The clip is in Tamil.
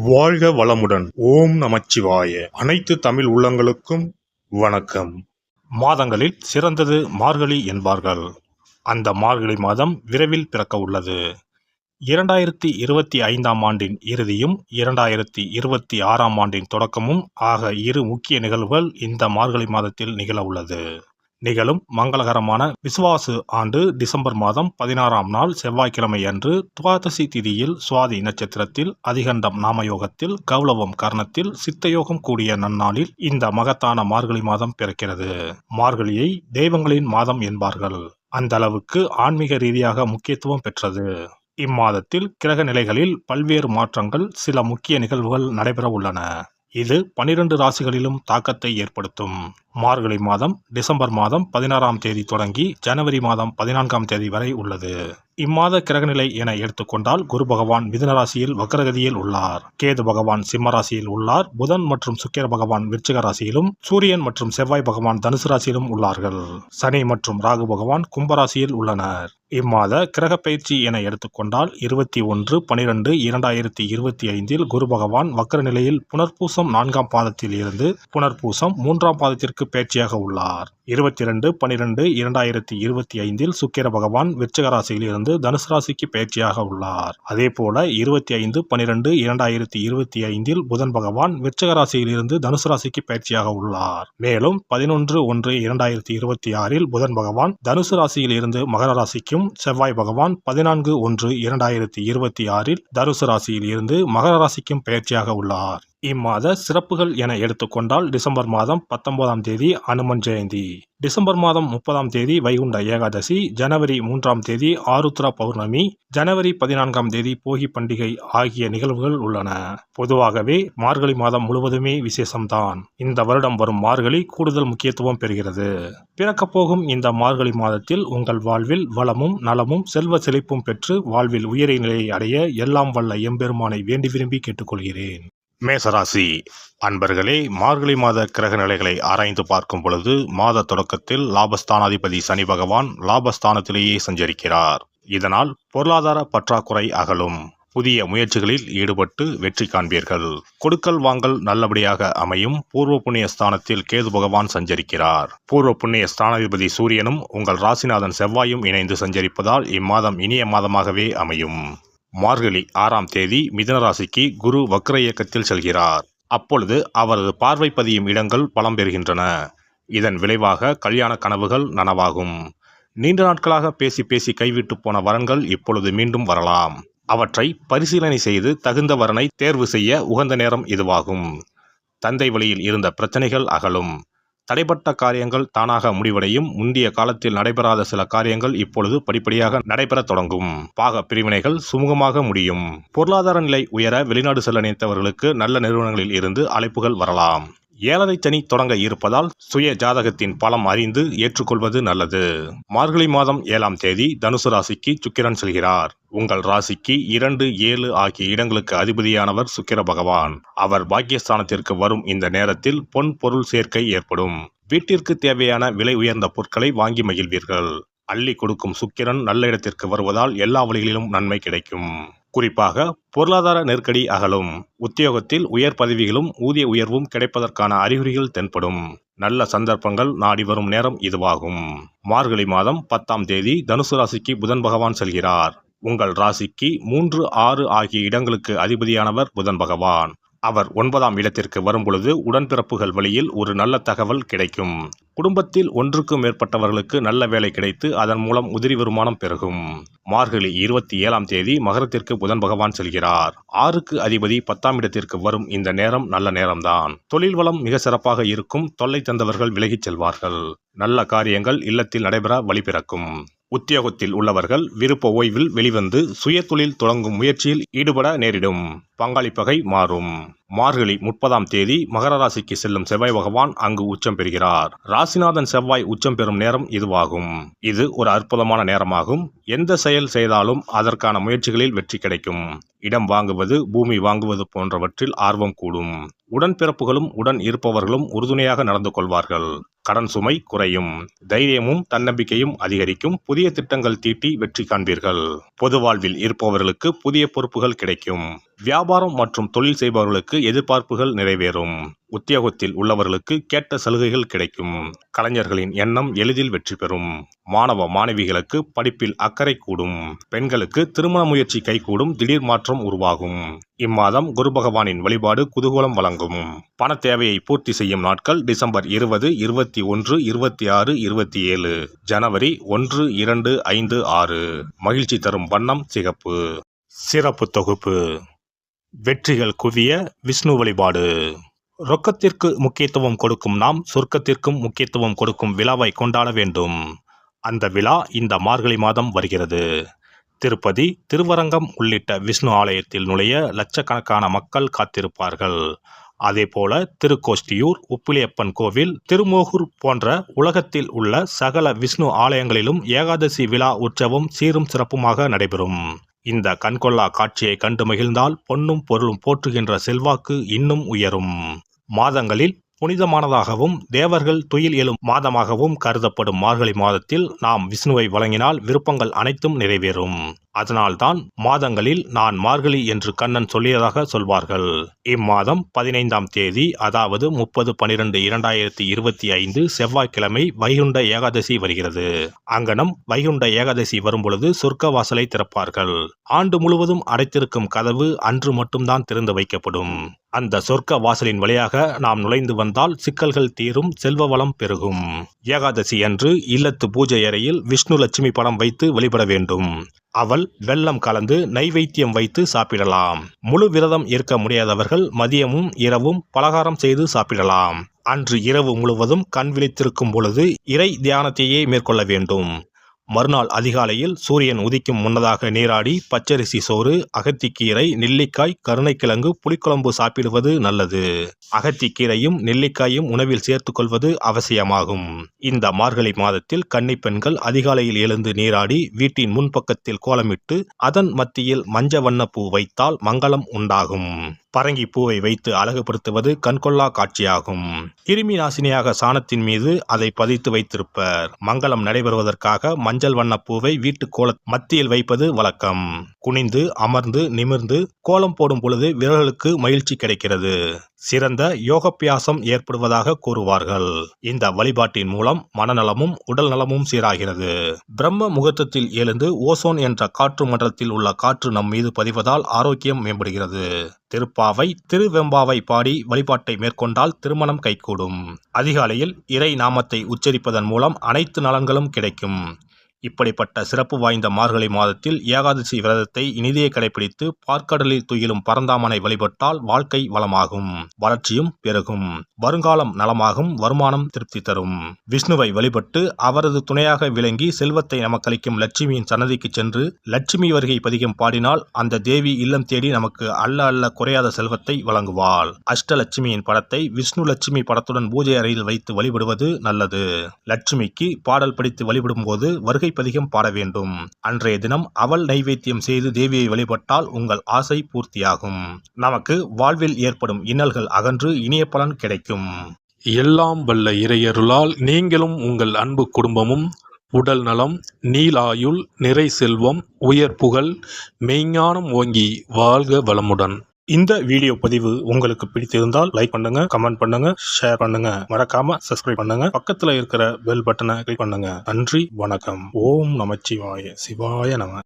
வாழ்க வளமுடன். ஓம் நமச்சிவாய. அனைத்து தமிழ் உள்ளங்களுக்கும் வணக்கம். மாதங்களில் சிறந்தது மார்கழி என்பார்கள். அந்த மார்கழி மாதம் விரைவில் பிறக்க உள்ளது. 2025ஆம் ஆண்டின் இறுதியும் 2026ஆம் ஆண்டின் தொடக்கமும் ஆக இரு முக்கிய நிகழ்வுகள் இந்த மார்கழி மாதத்தில் நிகழ உள்ளது. நிகழும் மங்களகரமான விசுவாசு ஆண்டு டிசம்பர் மாதம் 16ஆம் நாள் செவ்வாய்க்கிழமை அன்று துவாதசி திதியில் சுவாதி நட்சத்திரத்தில் அதிகண்டம் நாமயோகத்தில் கௌளவம் கர்ணத்தில் சித்தயோகம் கூடிய நன்னாளில் இந்த மகத்தான மார்கழி மாதம் பிறக்கிறது. மார்கழியை தெய்வங்களின் மாதம் என்பார்கள். அந்த அளவுக்கு ஆன்மீக ரீதியாக முக்கியத்துவம் பெற்றது. இம்மாதத்தில் கிரக நிலைகளில் பல்வேறு மாற்றங்கள், சில முக்கிய நிகழ்வுகள் நடைபெற உள்ளன. இது 12 ராசிகளிலும் தாக்கத்தை ஏற்படுத்தும். மார்கழி மாதம் டிசம்பர் மாதம் 16ஆம் தேதி தொடங்கி ஜனவரி மாதம் 14ஆம் தேதி வரை உள்ளது. இம்மாத கிரகநிலை என எடுத்துக்கொண்டால் குரு பகவான் மிதுன ராசியில் வக்ரகதியில் உள்ளார். கேது பகவான் சிம்ம ராசியில் உள்ளார். புதன் மற்றும் சுக்கிர பகவான் விருச்சிக ராசியிலும், சூரியன் மற்றும் செவ்வாய் பகவான் தனுசு ராசியிலும் உள்ளார்கள். சனி மற்றும் ராகு பகவான் கும்பராசியில் உள்ளனர். இம்மாத கிரக பயிற்சி என எடுத்துக்கொண்டால் 21/12/2025 குரு பகவான் வக்ர நிலையில் புனர்பூசம் 4ஆம் பாதத்தில் இருந்து புனர்பூசம் 3ஆம் பாதத்திற்கு பயிற்சியாக உள்ளார். 22/12/2025 சுக்கிர பகவான் விருச்சிக ராசியில் இருந்து தனுசு ராசிக்கு பயிற்சியாக உள்ளார். அதேபோல 25/12/2025 புதன் பகவான் விருச்சிக ராசியில் இருந்து தனுசு ராசிக்கு பயிற்சியாக உள்ளார். மேலும் 11/1/2026 புதன் பகவான் தனுசு ராசியில் இருந்து மகர ராசிக்கும், செவ்வாய் பகவான் 14/1/2026 தனுசு ராசியில் இருந்து மகர ராசிக்கும் பயிற்சியாக உள்ளார். இம்மாத சிறப்புகள் என எடுத்துக்கொண்டால் டிசம்பர் மாதம் 19ஆம் தேதி அனுமன் ஜெயந்தி, டிசம்பர் மாதம் 30ஆம் தேதி வைகுண்ட ஏகாதசி, ஜனவரி 3ஆம் தேதி ஆருத்ரா பௌர்ணமி, ஜனவரி 14ஆம் தேதி போகி பண்டிகை ஆகிய நிகழ்வுகள் உள்ளன. பொதுவாகவே மார்கழி மாதம் முழுவதுமே விசேஷம்தான். இந்த வருடம் வரும் மார்கழி கூடுதல் முக்கியத்துவம் பெறுகிறது. பிறக்கப் போகும் இந்த மார்கழி மாதத்தில் உங்கள் வாழ்வில் வளமும் நலமும் செல்வ செழிப்பும் பெற்று வாழ்வில் உயரிய நிலையை அடைய எல்லாம் வல்ல எம்பெருமானை வேண்டி விரும்பி கேட்டுக்கொள்கிறேன். மேசராசி அன்பர்களே, மார்கழி மாத கிரக நிலைகளை ஆராய்ந்து பார்க்கும் பொழுது மாத தொடக்கத்தில் லாபஸ்தானாதிபதி சனி பகவான் லாபஸ்தானத்திலேயே சஞ்சரிக்கிறார். இதனால் பொருளாதார பற்றாக்குறை அகலும். புதிய முயற்சிகளில் ஈடுபட்டு வெற்றி காண்பீர்கள். கொடுக்கல் வாங்கல் நல்லபடியாக அமையும். பூர்வ புண்ணிய ஸ்தானத்தில் கேது பகவான் சஞ்சரிக்கிறார். பூர்வ புண்ணிய ஸ்தானாதிபதி சூரியனும் உங்கள் ராசிநாதன் செவ்வாயும் இணைந்து சஞ்சரிப்பதால் இம்மாதம் இனிய மாதமாகவே அமையும். மார்கழி 6ஆம் தேதி மிதுன ராசிக்கு குரு வக்ர இயக்கத்தில் செல்கிறார். அப்பொழுது அவரது பார்வை பதியும் இடங்கள் பலம் பெறுகின்றன. இதன் விளைவாக கல்யாண கனவுகள் நனவாகும். நீண்ட நாட்களாக பேசி பேசி கைவிட்டு போன வரன்கள் இப்பொழுது மீண்டும் வரலாம். அவற்றை பரிசீலனை செய்து தகுந்த வரனை தேர்வு செய்ய உகந்த நேரம் இதுவாகும். தந்தை வழியில் இருந்த பிரச்சனைகள் அகலும். தடைப்பட்ட காரியங்கள் தானாக முடிவடையும். முந்தைய காலத்தில் நடைபெறாத சில காரியங்கள் இப்பொழுது படிப்படியாக நடைபெற தொடங்கும். பாக பிரிவினைகள் சுமூகமாக முடியும். பொருளாதார நிலை உயர வெளிநாடு செல்ல நினைத்தவர்களுக்கு நல்ல நிறுவனங்களில் இருந்து அழைப்புகள் வரலாம். ஏழரை சனி தொடங்க இருப்பதால் சுய ஜாதகத்தின் பலம் அறிந்து ஏற்றுக்கொள்வது நல்லது. மார்கழி மாதம் 7ஆம் தேதி தனுசு ராசிக்கு சுக்கிரன் செல்கிறார். உங்கள் ராசிக்கு 2, 7 ஆகிய இடங்களுக்கு அதிபதியானவர் சுக்கிர பகவான். அவர் பாக்கியஸ்தானத்திற்கு வரும் இந்த நேரத்தில் பொன் பொருள் சேர்க்கை ஏற்படும். வீட்டிற்கு தேவையான விலை உயர்ந்த பொருட்களை வாங்கி மகிழ்வீர்கள். அள்ளி கொடுக்கும் சுக்கிரன் நல்ல இடத்திற்கு வருவதால் எல்லா வழிகளிலும் நன்மை கிடைக்கும். குறிப்பாக பொருளாதார நெருக்கடி அகலும். உத்தியோகத்தில் உயர் பதவிகளும் ஊதிய உயர்வும் கிடைப்பதற்கான அறிகுறிகள் தென்படும். நல்ல சந்தர்ப்பங்கள் நாடி வரும் நேரம் இதுவாகும். மார்கழி மாதம் 10ஆம் தேதி தனுசு ராசிக்கு புதன் பகவான் செல்கிறார். உங்கள் ராசிக்கு 3, 6 ஆகிய இடங்களுக்கு அதிபதியானவர் புதன் பகவான். அவர் 9ஆம் இடத்திற்கு வரும்பொழுது உடன்பிறப்புகள் வழியில் ஒரு நல்ல தகவல் கிடைக்கும். குடும்பத்தில் ஒன்றுக்கும் மேற்பட்டவர்களுக்கு நல்ல வேலை கிடைத்து அதன் மூலம் உதிரி வருமானம் பெருகும். மார்கழி 27ஆம் தேதி மகரத்திற்கு புதன் பகவான் செல்கிறார். 6க்கு அதிபதி 10ஆம் இடத்திற்கு வரும் இந்த நேரம் நல்ல நேரம்தான். தொழில் வளம் மிக சிறப்பாக இருக்கும். தொல்லை தந்தவர்கள் விலகிச் செல்வார்கள். நல்ல காரியங்கள் இல்லத்தில் நடைபெற வழி பிறக்கும். உத்தியோகத்தில் உள்ளவர்கள் விருப்ப ஓய்வில் வெளிவந்து சுய தொழில் தொடங்கும் முயற்சியில் ஈடுபட நேரிடும். பங்காளி பகை மாறும். மார்கழி 30ஆம் தேதி மகர ராசிக்கு செல்லும் செவ்வாய் பகவான் அங்கு உச்சம் பெறுகிறார். ராசிநாதன் செவ்வாய் உச்சம் பெறும் நேரம் இதுவாகும். இது ஒரு அற்புதமான நேரமாகும். எந்த செயல் செய்தாலும் அதற்கான முயற்சிகளில் வெற்றி கிடைக்கும். இடம் வாங்குவது, பூமி வாங்குவது போன்றவற்றில் ஆர்வம் கூடும். உடன்பிறப்புகளும் உடன் இருப்பவர்களும் உறுதுணையாக நடந்து கொள்வார்கள். கடன் சுமை குறையும். தைரியமும் தன்னம்பிக்கையும் அதிகரிக்கும். புதிய திட்டங்கள் தீட்டி வெற்றி காண்பீர்கள். பொது வாழ்வில் இருப்பவர்களுக்கு புதிய பொறுப்புகள் கிடைக்கும். வியாபாரம் மற்றும் தொழில் செய்பவர்களுக்கு எதிர்பார்ப்புகள் நிறைவேறும். உத்தியோகத்தில் உள்ளவர்களுக்கு கேட்ட சலுகைகள் கிடைக்கும். கலைஞர்களின் எண்ணம் எளிதில் வெற்றி பெறும். மாணவ மாணவிகளுக்கு படிப்பில் அக்கறை கூடும். பெண்களுக்கு திருமண முயற்சி கைகூடும். திடீர் மாற்றம் உருவாகும். இம்மாதம் குரு பகவானின் வழிபாடு குதூகலம் வழங்கும். பண தேவையை பூர்த்தி செய்யும் நாட்கள் டிசம்பர் 20, 21, 26, 27, ஜனவரி 1, 2, 5, 6. மகிழ்ச்சி தரும் வண்ணம் சிகப்பு. சிறப்பு தொகுப்பு. வெற்றிகள் குவிய விஷ்ணு வழிபாடு. ரொக்கத்திற்கு முக்கியத்துவம் கொடுக்கும் நாம் சொர்க்கத்திற்கும் முக்கியத்துவம் கொடுக்கும் விழாவை கொண்டாட வேண்டும். அந்த விழா இந்த மார்கழி மாதம் வருகிறது. திருப்பதி, திருவரங்கம் உள்ளிட்ட விஷ்ணு ஆலயத்தில் நுழைய லட்சக்கணக்கான மக்கள் காத்திருப்பார்கள். அதேபோல திருக்கோஷ்டியூர், உப்பிலியப்பன் கோவில், திருமோகூர் போன்ற உலகத்தில் உள்ள சகல விஷ்ணு ஆலயங்களிலும் ஏகாதசி விழா உற்சவம் சீரும் சிறப்புமாக நடைபெறும். இந்த கண்கொள்ளா காட்சியை கண்டு மகிழ்ந்தால் பொன்னும் பொருளும் போற்றுகின்ற செல்வாக்கு இன்னும் உயரும். மாதங்களில் புனிதமானதாகவும் தேவர்கள் துயில் எழும் மாதமாகவும் கருதப்படும் மார்கழி மாதத்தில் நாம் விஷ்ணுவை வழங்கினால் விருப்பங்கள் அனைத்தும் நிறைவேறும். அதனால்தான் மாதங்களில் நான் மார்கழி என்று கண்ணன் சொல்லியதாக சொல்வார்கள். இம்மாதம் 15ஆம் தேதி, அதாவது 30/12/2025 செவ்வாய்க்கிழமை வைகுண்ட ஏகாதசி வருகிறது. அங்கனம் வைகுண்ட ஏகாதசி வரும்பொழுது சொர்க்க வாசலை திறப்பார்கள். ஆண்டு முழுவதும் அடைத்திருக்கும் கதவு அன்று மட்டும்தான் திறந்து வைக்கப்படும். அந்த சொர்க்க வாசலின் வழியாக நாம் நுழைந்து வந்தால் சிக்கல்கள் தீரும், செல்வ வளம் பெருகும். ஏகாதசி அன்று இல்லத்து பூஜை அறையில் விஷ்ணு லட்சுமி படம் வைத்து வழிபட வேண்டும். அவள் வெல்லம் கலந்து நைவேத்தியம் வைத்து சாப்பிடலாம். முழு விரதம் இருக்க முடியாதவர்கள் மதியமும் இரவும் பலகாரம் செய்து சாப்பிடலாம். அன்று இரவு முழுவதும் கண் விழித்திருக்கும் பொழுது இறை தியானத்தையே மேற்கொள்ள வேண்டும். மறுநாள் அதிகாலையில் சூரியன் உதிக்கும் முன்னதாக நீராடி பச்சரிசி சோறு, அகத்திக்கீரை, நெல்லிக்காய், கருணைக்கிழங்கு, புளிக்குழம்பு சாப்பிடுவது நல்லது. அகத்திக்கீரையும் நெல்லிக்காயும் உணவில் சேர்த்துக் கொள்வது அவசியமாகும். இந்த மார்கழி மாதத்தில் கன்னிப் பெண்கள் அதிகாலையில் எழுந்து நீராடி வீட்டின் முன்பக்கத்தில் கோலமிட்டு அதன் மத்தியில் மஞ்ச வண்ண பூ வைத்தால் மங்களம் உண்டாகும். பரங்கி பூவை வைத்து அழகுபடுத்துவது கண்கொள்ளா காட்சியாகும். கிருமி நாசினியாக சாணத்தின் மீது அதை பதித்து வைத்திருப்பர். மங்களம் நடைபெறுவதற்காக மஞ்சள் வண்ண பூவை வீட்டு கோல மத்தியில் வைப்பது வழக்கம். குனிந்து அமர்ந்து நிமிர்ந்து கோலம் போடும் பொழுது விரல்களுக்கு மகிழ்ச்சி கிடைக்கிறது. சிறந்த யோகப்பியாசம் ஏற்படுவதாக கூறுவார்கள். இந்த வழிபாட்டின் மூலம் மனநலமும் உடல் நலமும் சீராகிறது. பிரம்ம முகூர்த்தத்தில் எழுந்து ஓசோன் என்ற காற்று மண்டலத்தில் உள்ள காற்று நம் மீது பதிவதால் ஆரோக்கியம் மேம்படுகிறது. திருப்பாவை, திருவெம்பாவை பாடி வழிபாட்டை மேற்கொண்டால் திருமணம் கைகூடும். அதிகாலையில் இறை நாமத்தை உச்சரிப்பதன் மூலம் அனைத்து நலன்களும் கிடைக்கும். இப்படிப்பட்ட சிறப்பு வாய்ந்த மார்கழி மாதத்தில் ஏகாதசி விரதத்தை இனிதே கடைபிடித்து பார்க்கடலில் துயிலும் பரந்தாமனை வழிபட்டால் வாழ்க்கை வளமாகும், வளர்ச்சியும் பெருகும், வருங்காலம் நலமாகும், வருமானம் திருப்தி தரும். விஷ்ணுவை வழிபட்டு அவரது துணையாக விளங்கி செல்வத்தை நமக்களிக்கும் லட்சுமியின் சன்னதிக்கு சென்று லட்சுமி வருகை பதிகம் பாடினால் அந்த தேவி இல்லம் தேடி நமக்கு அல்ல அல்ல குறையாத செல்வத்தை வழங்குவாள். அஷ்டலட்சுமியின் படத்தை விஷ்ணு லட்சுமி படத்துடன் பூஜை அறையில் வைத்து வழிபடுவது நல்லது. லட்சுமிக்கு பாடல் படித்து வழிபடும் போது வருகை பதிகம் பாட வேண்டும். அன்றைய தினம் அவள் நைவேத்தியம் செய்து தேவியை வழிபட்டால் உங்கள் ஆசை பூர்த்தியாகும். நமக்கு வாழ்வில் ஏற்படும் இன்னல்கள் அகன்று இனிய பலன் கிடைக்கும். எல்லாம் வல்ல இறையருளால் நீங்களும் உங்கள் அன்பு குடும்பமும் உடல் நலம், நீலாயுள், நிறை செல்வம், உயர் புகழ், மெய்ஞானம் ஓங்கி வாழ்க வளமுடன். இந்த வீடியோ பதிவு உங்களுக்கு பிடித்திருந்தால் லைக் பண்ணுங்க, கமெண்ட் பண்ணுங்க, ஷேர் பண்ணுங்க, மறக்காம சப்ஸ்கிரைப் பண்ணுங்க, பக்கத்துல இருக்கிற பெல் பட்டனை கிளிக் பண்ணுங்க. நன்றி, வணக்கம். ஓம் நமச்சிவாய. சிவாய நம.